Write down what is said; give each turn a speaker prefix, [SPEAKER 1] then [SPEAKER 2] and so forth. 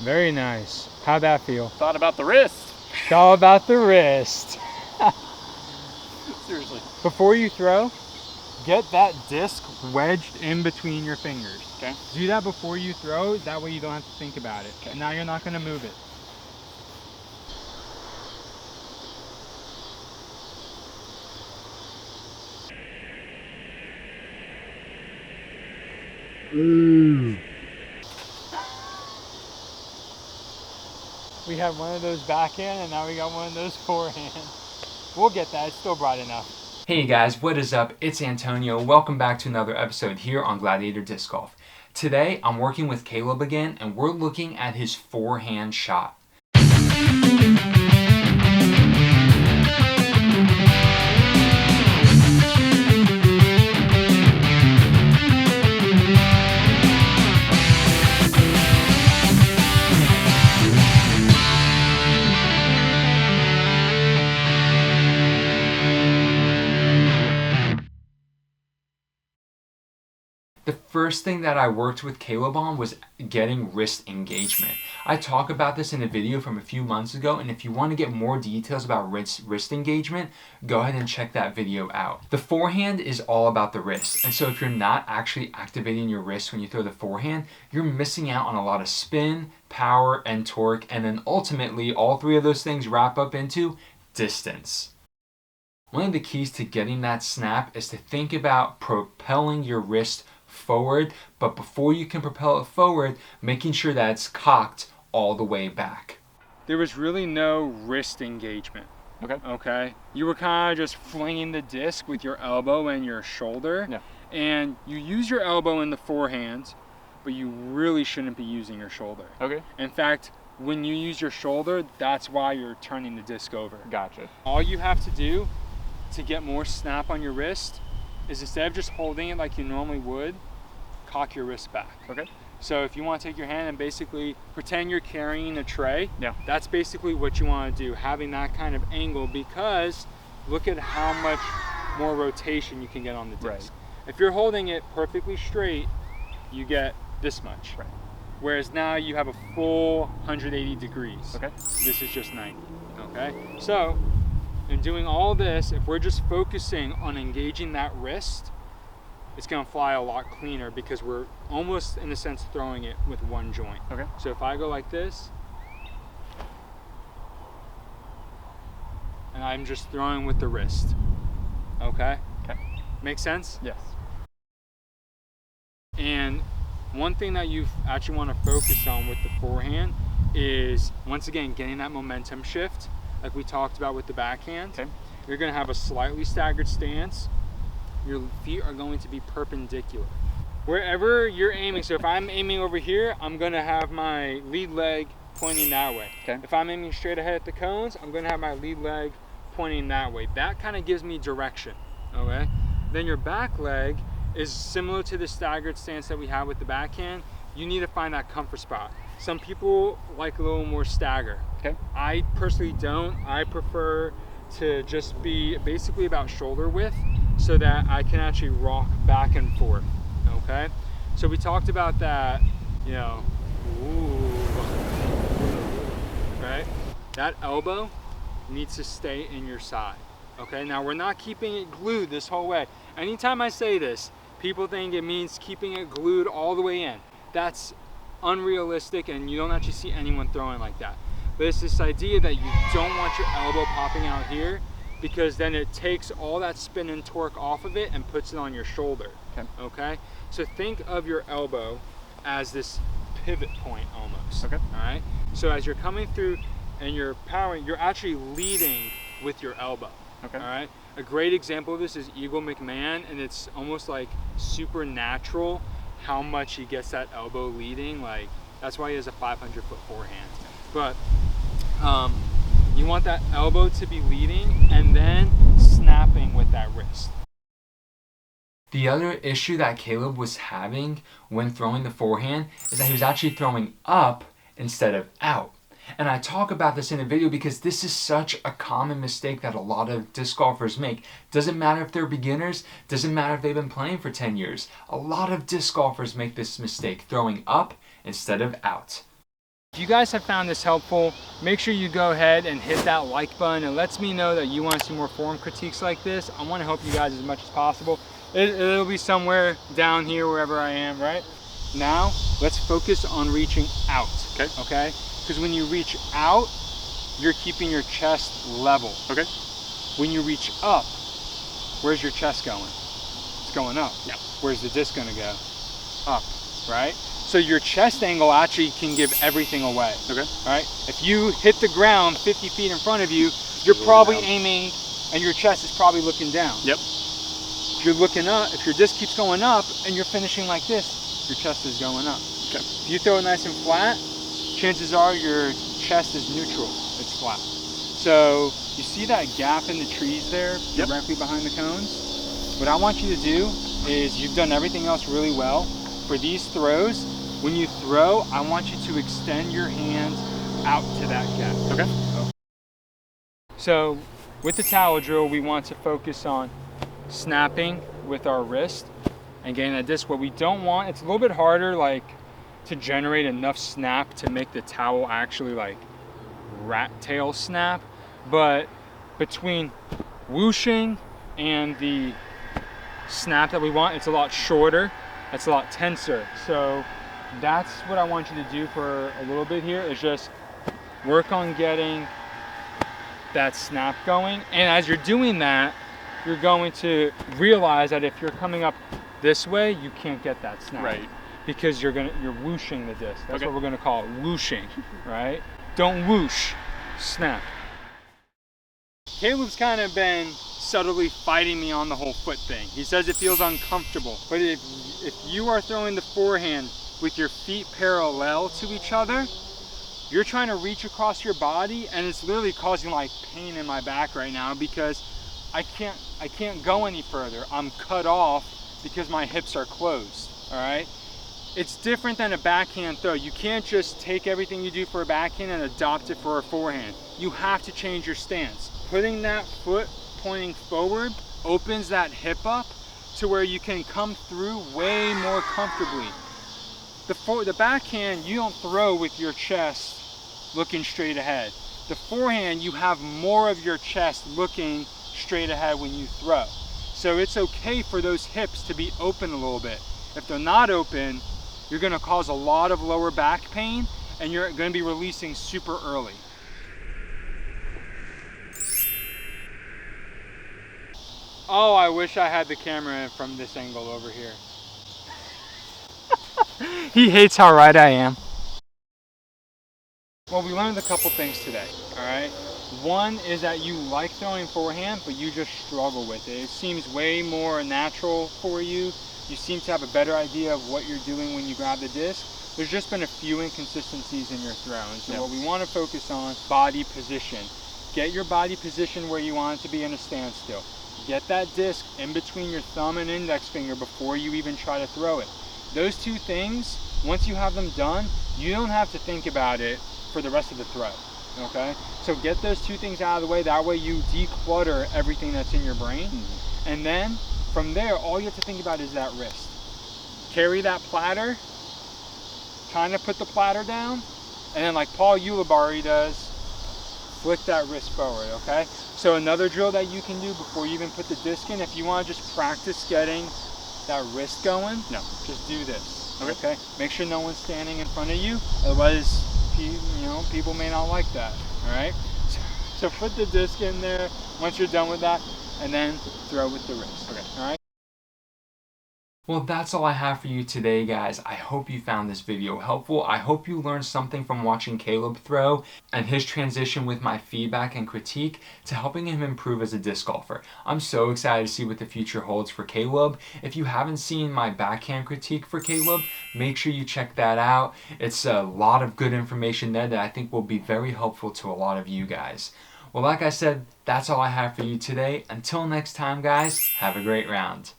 [SPEAKER 1] Very nice. How'd that feel?
[SPEAKER 2] Thought about the wrist.
[SPEAKER 1] It's all about the wrist.
[SPEAKER 2] Seriously.
[SPEAKER 1] Before you throw, get that disc wedged in between your fingers.
[SPEAKER 2] Okay.
[SPEAKER 1] Do that before you throw, that way you don't have to think about it.
[SPEAKER 2] Okay.
[SPEAKER 1] And now you're not gonna move it. We had one of those backhand and now we got one of those forehand. We'll get that, it's still broad enough.
[SPEAKER 3] Hey guys, what is up? It's Antonio. Welcome back to another episode here on Gladiator Disc Golf. Today, I'm working with Caleb again and we're looking at his forehand shot. The first thing that I worked with Caleb on was getting wrist engagement. I talk about this in a video from a few months ago, and if you want to get more details about wrist engagement, go ahead and check that video out. The forehand is all about the wrist, and so if you're not actually activating your wrist when you throw the forehand, you're missing out on a lot of spin, power, and torque, and then ultimately all three of those things wrap up into distance. One of the keys to getting that snap is to think about propelling your wrist forward, but before you can propel it forward, making sure that it's cocked all the way back.
[SPEAKER 1] There was really no wrist engagement. Okay. You were kind of just flinging the disc with your elbow and your shoulder.
[SPEAKER 2] Yeah.
[SPEAKER 1] And you use your elbow in the forehand, but you really shouldn't be using your shoulder.
[SPEAKER 2] Okay.
[SPEAKER 1] In fact, when you use your shoulder, that's why you're turning the disc over.
[SPEAKER 2] Gotcha.
[SPEAKER 1] All you have to do to get more snap on your wrist is instead of just holding it like you normally would, cock your wrist back.
[SPEAKER 2] Okay.
[SPEAKER 1] So if you want to take your hand and basically pretend you're carrying a tray,
[SPEAKER 2] Yeah.
[SPEAKER 1] that's basically what you want to do, having that kind of angle, because look at how much more rotation you can get on the disc.
[SPEAKER 2] Right.
[SPEAKER 1] If you're holding it perfectly straight, you get this much.
[SPEAKER 2] Right.
[SPEAKER 1] Whereas now you have a full 180 degrees.
[SPEAKER 2] Okay.
[SPEAKER 1] This is just 90. Okay. So in doing all this, if we're just focusing on engaging that wrist, it's going to fly a lot cleaner because we're almost, in a sense, throwing it with one joint.
[SPEAKER 2] Okay.
[SPEAKER 1] So if I go like this, and I'm just throwing with the wrist. Okay?
[SPEAKER 2] Okay.
[SPEAKER 1] Make sense?
[SPEAKER 2] Yes.
[SPEAKER 1] And one thing that you actually want to focus on with the forehand is, once again, getting that momentum shift, like we talked about with the backhand.
[SPEAKER 2] Okay.
[SPEAKER 1] You're going to have a slightly staggered stance. Your feet are going to be perpendicular. Wherever you're aiming, so if I'm aiming over here, I'm going to have my lead leg pointing that way.
[SPEAKER 2] Okay.
[SPEAKER 1] If I'm aiming straight ahead at the cones, I'm going to have my lead leg pointing that way. That kind of gives me direction, okay? Then your back leg is similar to the staggered stance that we have with the backhand. You need to find that comfort spot. Some people like a little more stagger.
[SPEAKER 2] Okay.
[SPEAKER 1] I personally don't. I prefer to just be basically about shoulder width so that I can actually rock back and forth, okay? So we talked about that, you know, right? That elbow needs to stay in your side, okay? Now we're not keeping it glued this whole way. Anytime I say this, people think it means keeping it glued all the way in. That's unrealistic, and you don't actually see anyone throwing like that. But it's this idea that you don't want your elbow popping out here, because then it takes all that spin and torque off of it and puts it on your shoulder. Okay? So think of your elbow as this pivot point almost.
[SPEAKER 2] Okay.
[SPEAKER 1] All right? So as you're coming through and you're powering, you're actually leading with your elbow.
[SPEAKER 2] Okay.
[SPEAKER 1] All right? A great example of this is Eagle McMahon, and it's almost like supernatural how much he gets that elbow leading. Like, that's why he has a 500-foot forehand. But you want that elbow to be leading and then snapping with that wrist.
[SPEAKER 3] The other issue that Caleb was having when throwing the forehand is that he was actually throwing up instead of out. And I talk about this in a video because this is such a common mistake that a lot of disc golfers make. Doesn't matter if they're beginners, doesn't matter if they've been playing for 10 years. A lot of disc golfers make this mistake, throwing up instead of out.
[SPEAKER 1] If you guys have found this helpful, make sure you go ahead and hit that like button. It lets me know that you want to see more form critiques like this. I want to help you guys as much as possible. It'll be somewhere down here wherever I am, right? Now, let's focus on reaching out, okay? Because when you reach out, you're keeping your chest level.
[SPEAKER 2] Okay.
[SPEAKER 1] When you reach up, where's your chest going? It's going up.
[SPEAKER 2] Yeah.
[SPEAKER 1] Where's the disc gonna go? Up, right? So your chest angle actually can give everything away.
[SPEAKER 2] Okay.
[SPEAKER 1] Right? If you hit the ground 50 feet in front of you, you're probably aiming and your chest is probably looking down.
[SPEAKER 2] Yep.
[SPEAKER 1] If you're looking up, if your disc keeps going up and you're finishing like this, your chest is going up.
[SPEAKER 2] Okay.
[SPEAKER 1] If you throw it nice and flat, chances are your chest is neutral. It's flat. So you see that gap in the trees there, directly behind the cones? What I want you to do is, you've done everything else really well. For these throws, when you throw, I want you to extend your hand out to that gap.
[SPEAKER 2] Okay.
[SPEAKER 1] So with the towel drill, we want to focus on snapping with our wrist and getting that disc. What we don't want, it's a little bit harder to generate enough snap to make the towel actually rat tail snap, but between whooshing and the snap that we want, it's a lot shorter, it's a lot tenser. So that's what I want you to do for a little bit here, is just work on getting that snap going. And as you're doing that, you're going to realize that if you're coming up this way, you can't get that snap.
[SPEAKER 2] Right.
[SPEAKER 1] Because you're whooshing the disc. That's what we're gonna call it, whooshing, right? Don't whoosh, snap. Caleb's kind of been subtly fighting me on the whole foot thing. He says it feels uncomfortable. But if you are throwing the forehand with your feet parallel to each other, you're trying to reach across your body, and it's literally causing pain in my back right now because I can't go any further. I'm cut off because my hips are closed, all right? It's different than a backhand throw. You can't just take everything you do for a backhand and adopt it for a forehand. You have to change your stance. Putting that foot pointing forward opens that hip up to where you can come through way more comfortably. The backhand, you don't throw with your chest looking straight ahead. The forehand, you have more of your chest looking straight ahead when you throw. So it's okay for those hips to be open a little bit. If they're not open, you're gonna cause a lot of lower back pain and you're gonna be releasing super early. Oh, I wish I had the camera from this angle over here. He hates how right I am. Well, we learned a couple things today, all right? One is that you like throwing forehand, but you just struggle with it. It seems way more natural for you. You seem to have a better idea of what you're doing when you grab the disc. There's just been a few inconsistencies in your throw. And so what we want to focus on, body position. Get your body position where you want it to be in a standstill. Get that disc in between your thumb and index finger before you even try to throw it. Those two things, once you have them done, you don't have to think about it for the rest of the throw, okay? So get those two things out of the way. That way you declutter everything that's in your brain. And then from there, all you have to think about is that wrist. Carry that platter, trying to put the platter down, and then like Paul Ulibarri does, flick that wrist forward, okay? So another drill that you can do before you even put the disc in, if you want to just practice getting that wrist going, just do this, okay? Make sure no one's standing in front of you, otherwise, people may not like that, all right? So put the disc in there once you're done with that, and then throw with the wrist, all right?
[SPEAKER 3] Well, that's all I have for you today, guys. I hope you found this video helpful. I hope you learned something from watching Caleb throw and his transition with my feedback and critique to helping him improve as a disc golfer. I'm so excited to see what the future holds for Caleb. If you haven't seen my backhand critique for Caleb, make sure you check that out. It's a lot of good information there that I think will be very helpful to a lot of you guys. Well, like I said, that's all I have for you today. Until next time, guys, have a great round.